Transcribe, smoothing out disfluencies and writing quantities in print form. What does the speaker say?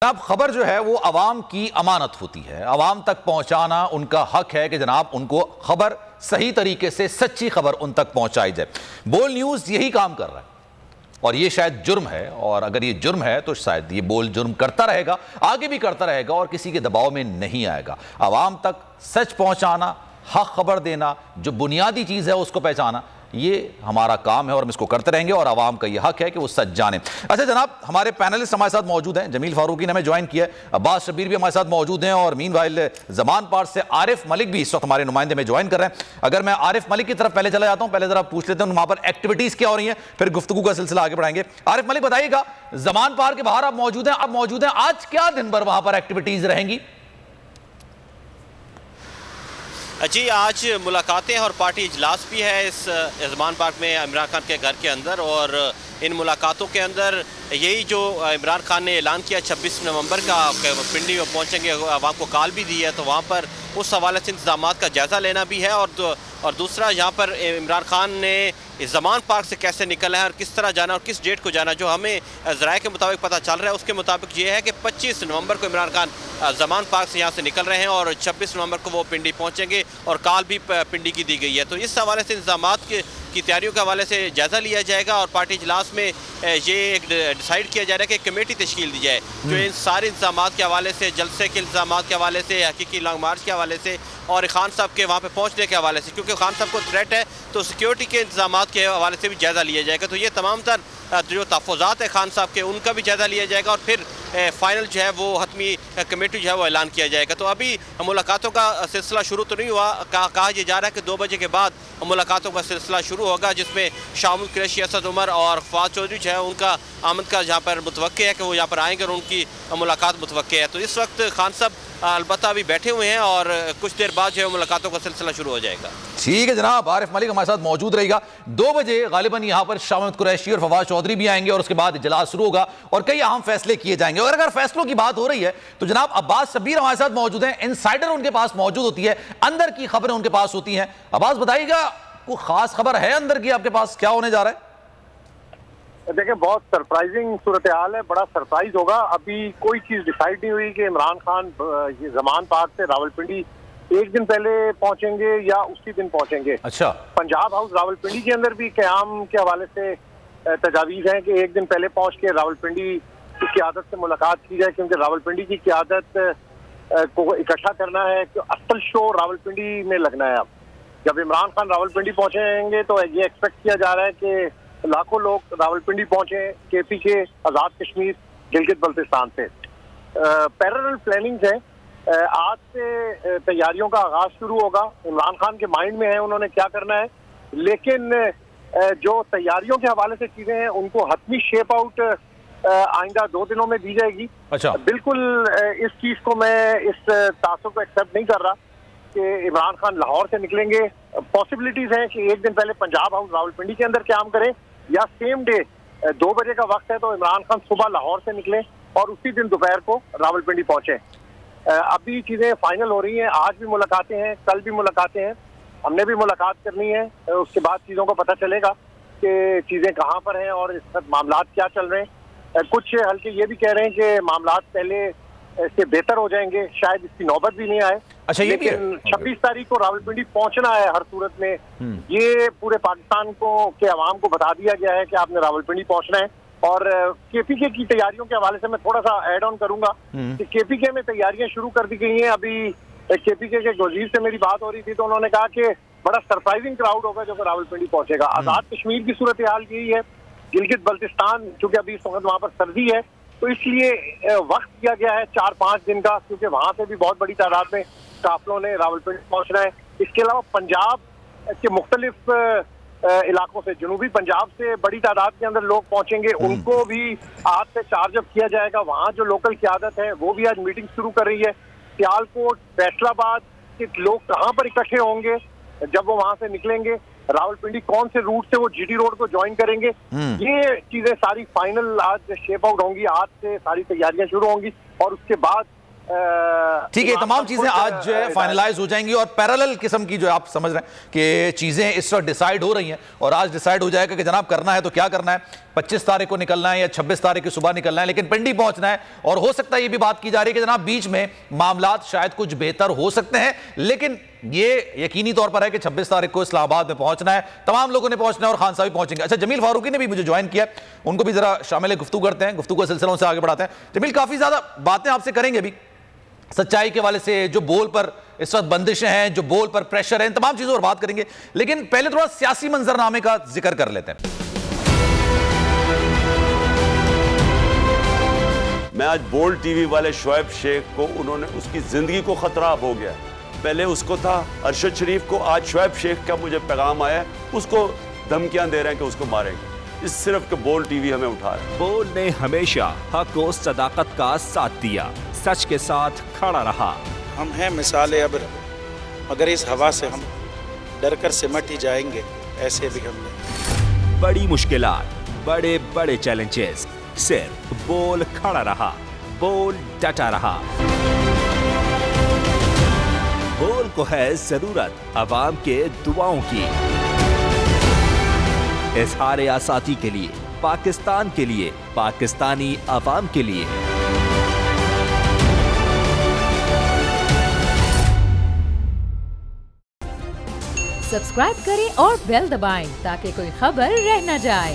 अब खबर जो है वो अवाम की अमानत होती है, अवाम तक पहुंचाना उनका हक है कि जनाब उनको खबर सही तरीके से, सच्ची खबर उन तक पहुंचाई जाए। बोल न्यूज़ यही काम कर रहा है और ये शायद जुर्म है, और अगर ये जुर्म है तो शायद ये बोल जुर्म करता रहेगा, आगे भी करता रहेगा और किसी के दबाव में नहीं आएगा। अवाम तक सच पहुंचाना, हक खबर देना, जो बुनियादी चीज़ है उसको पहचाना, ये हमारा काम है और हम इसको करते रहेंगे और आवाम का ये हक है कि वो सच जाने। अच्छा जनाब, हमारे पैनलिस्ट हमारे साथ मौजूद हैं। जमील फारूकी ने हमें ज्वाइन किया है, अब्बास शब्बीर भी हमारे साथ मौजूद हैं और मीनवाइल ज़मान पार्क से आरिफ मलिक भी इस वक्त हमारे नुमाइंदे में ज्वाइन कर रहे हैं। अगर मैं आरिफ मलिक की तरफ पहले चला जाता हूं, पहले जरा पूछ लेते हैं वहां पर एक्टिविटीज़ क्या हो रही हैं, फिर गुफ्तगू का सिलसिला आगे बढ़ाएंगे। आरिफ मलिक बताइएगा, ज़मान पार्क के बाहर आप मौजूद हैं, आज क्या दिन भर वहां पर एक्टिविटीज़ रहेंगी? जी, आज मुलाकातें और पार्टी इजलास भी है इस ज़मान पार्क में इमरान खान के घर के अंदर, और इन मुलाकातों के अंदर यही जो इमरान खान ने ऐलान किया 26 नवंबर का पिंडी में पहुंचेंगे, आवाम को कॉल भी दी है, तो वहाँ पर उस हवाले से इंतजाम का जायज़ा लेना भी है। और दूसरा, यहाँ पर इमरान खान ने ज़मान पार्क से कैसे निकलना है और किस तरह जाना और किस डेट को जाना, जो हमें ज़राए के मुताबिक पता चल रहा है उसके मुताबिक ये है कि 25 नवंबर को इमरान खान ज़मान पार्क से यहाँ से निकल रहे हैं और 26 नवंबर को वो पिंडी पहुँचेंगे और कॉल भी पिंडी की दी गई है। तो इस हवाले से इंतजाम की तैयारियों के हवाले से जायज़ा लिया जाएगा और पार्टी इजलास में ये एक डिसाइड किया जा रहा है कि कमेटी तश्कील दी जाए जो इन सारे इंतजाम के हवाले से, जलसे के इंतजाम के हवाले से, हकीकी लॉन्ग मार्च के हवाले से और खान साहब के वहाँ पे पहुँचने के हवाले से, क्योंकि खान साहब को थ्रेट है तो सिक्योरिटी के इंतजाम के हवाले से भी जायज़ा लिया जाएगा। तो ये तमाम तर जो तहफ़्फ़ुज़ात है खान साहब के, उनका भी जायज़ा लिया जाएगा और फिर फाइनल जो है वो हतमी कमेटी जो है वो ऐलान किया जाएगा। तो अभी मुलाकातों का सिलसिला शुरू तो नहीं हुआ, कहा यह जा रहा है कि 2 बजे के बाद मुलाकातों का सिलसिला शुरू होगा, जिसमें शामुल कुरैशी, असद उमर और फवाद चौधरी जो है उनका आमद का यहाँ पर मुतवक्के है कि वो यहाँ पर आएंगे और उनकी मुलाकात मुतवक्के है। तो इस वक्त खान साहब अलबत्ता अभी बैठे हुए हैं और कुछ देर बाद जो है मुलाकातों का सिलसिला शुरू हो जाएगा। ठीक है जनाब, आरिफ मलिक हमारे साथ मौजूद रहेगा। 2 बजे गालिबन यहाँ पर शामुल कुरैशी और फवाद चौधरी भी आएंगे और उसके बाद इजलास शुरू होगा और कई अहम फैसले किए जाएंगे। और अगर फैसलों की बात हो रही है तो जनाब अब्बास शब्बीर हमारे साथ मौजूद हैं, इनसाइडर उनके पास मौजूद होती है, अंदर की खबरें उनके पास होती हैं। अब्बास बताइएगा, कोई खास खबर है अंदर की आपके पास, क्या होने जा रहा है? देखिए, बहुत सरप्राइजिंग सूरत हाल है, बड़ा सरप्राइज होगा। अभी कोई चीज डिसाइड नहीं हुई कि इमरान खान ये ज़मान पार्क से रावलपिंडी एक दिन पहले पहुंचेंगे या उसी दिन पहुंचेंगे। अच्छा, पंजाब हाउस रावलपिंडी के अंदर भी क़याम के हवाले से तजावीज़ हैं कि एक दिन पहले पहुंच के रावलपिंडी की क़यादत से मुलाकात की जाए, क्योंकि रावलपिंडी की क़यादत को इकट्ठा करना है कि असल शो रावलपिंडी में लगना है। अब जब इमरान खान रावलपिंडी पहुंचेंगे तो ये एक्सपेक्ट किया जा रहा है कि लाखों लोग रावलपिंडी पहुंचे, केपी के, आज़ाद कश्मीर, गिलगित बल्तिस्तान से। पैरेलल प्लानिंग है, आज से तैयारियों का आगाज शुरू होगा। इमरान खान के माइंड में है उन्होंने क्या करना है, लेकिन जो तैयारियों के हवाले से चीजें हैं उनको हतमी शेप आउट आइंदा 2 दिनों में दी जाएगी। अच्छा, बिल्कुल इस चीज को मैं, इस तासुर को एक्सेप्ट नहीं कर रहा कि इमरान खान लाहौर से निकलेंगे। पॉसिबिलिटीज हैं कि एक दिन पहले पंजाब हाउस रावलपिंडी के अंदर क़याम करें या सेम डे 2 बजे का वक्त है तो इमरान खान सुबह लाहौर से निकले और उसी दिन दोपहर को रावलपिंडी पहुंचे। अभी चीजें फाइनल हो रही हैं, आज भी मुलाकातें हैं, कल भी मुलाकातें हैं, हमने भी मुलाकात करनी है। उसके बाद चीजों को पता चलेगा कि चीजें कहाँ पर हैं और इस वक्त मामलात क्या चल रहे हैं। कुछ हल्के ये भी कह रहे हैं कि मामलात पहले से बेहतर हो जाएंगे, शायद इसकी नौबत भी नहीं आए। अच्छा, ये भी 26 तारीख को रावलपिंडी पहुंचना है हर सूरत में। ये पूरे पाकिस्तान को के अवाम को बता दिया गया है कि आपने रावलपिंडी पहुंचना है। और केपीके की तैयारियों के हवाले से मैं थोड़ा सा ऐड ऑन करूंगा कि केपीके में तैयारियां शुरू कर दी गई हैं। अभी केपीके के वजीर से मेरी बात हो रही थी तो उन्होंने कहा कि बड़ा सरप्राइजिंग क्राउड होगा जो रावलपिंडी पहुंचेगा। आज़ाद कश्मीर की सूरत हाल यही है, गिलगित बल्तिस्तान चूंकि अभी इस वक्त वहाँ पर सर्दी है तो इसलिए वक्त दिया गया है 4-5 दिन का, क्योंकि वहां से भी बहुत बड़ी तादाद में काफिलों ने रावलपिंडी पहुंचना है। इसके अलावा पंजाब के मुख्तलिफ इलाकों से, जनूबी पंजाब से बड़ी तादाद के अंदर लोग पहुंचेंगे, उनको भी आज से चार्ज अप किया जाएगा। वहाँ जो लोकल क़यादत है वो भी आज मीटिंग शुरू कर रही है। सियालकोट, फैसलाबाद के लोग कहाँ पर इकट्ठे होंगे जब वो वहां से निकलेंगे, रावलपिंडी कौन से रूट से वो जीटी रोड को ज्वाइन करेंगे, ये चीजें सारी फाइनल आज शेप आउट होंगी। आज से सारी तैयारियां शुरू होंगी और उसके बाद ठीक है, तमाम चीजें आज जो है फाइनलाइज हो जाएंगी और पैरेलल किस्म की जो आप समझ रहे हैं कि चीजें इस वक्त डिसाइड हो रही हैं और आज डिसाइड हो जाएगा कि जनाब करना है तो क्या करना है, 25 तारीख को निकलना है या 26 तारीख की सुबह निकलना है, लेकिन पिंडी पहुंचना है। और हो सकता है ये भी बात की जा रही है कि जनाब बीच में मामलात शायद कुछ बेहतर हो सकते हैं, लेकिन ये यकीनी तौर पर है कि 26 तारीख को इस्लामाबाद में पहुंचना है, तमाम लोगों ने पहुंचना है और खान साहब भी पहुंचेंगे। अच्छा, जमील फारूकी ने भी मुझे ज्वाइन किया, उनको भी जरा शामिल गुफ्तगू करते हैं, गुफ्तगू के सिलसिलों से आगे बढ़ाते हैं। जमील, काफी ज्यादा बातें आपसे करेंगे अभी सच्चाई के वाले से, जो बोल पर इस वक्त बंदिशें हैं, जो बोल पर प्रेशर है, इन तमाम चीजों पर बात करेंगे, लेकिन पहले थोड़ा सियासी मंजरनामे का जिक्र कर लेते हैं। मैं आज बोल्ड टीवी वाले शोएब शेख को, उन्होंने उसकी जिंदगी को खतरा हो गया, पहले उसको था अरशद शरीफ को, आज शोएब शेख का मुझे पैगाम आया, उसको धमकियां दे रहे हैं कि उसको मारेंगे। इस सिर्फ के बोल्ड टीवी हमें उठा रहा है। बोल्ड ने हमेशा हक और सदाकत का साथ दिया, सच के साथ खड़ा रहा। हम हैं मिसाल अबर, मगर इस हवा से हम डर कर सिमट ही जाएंगे, ऐसे भी हमने बड़ी मुश्किलात, बड़े बड़े चैलेंजेस, सिर्फ बोल खड़ा रहा, बोल डटा रहा। बोल को है जरूरत अवाम के दुआओं की। इजहार आसाती के लिए, पाकिस्तान के लिए, पाकिस्तानी अवाम के लिए। सब्सक्राइब करें और बेल दबाएं ताकि कोई खबर रह न जाए।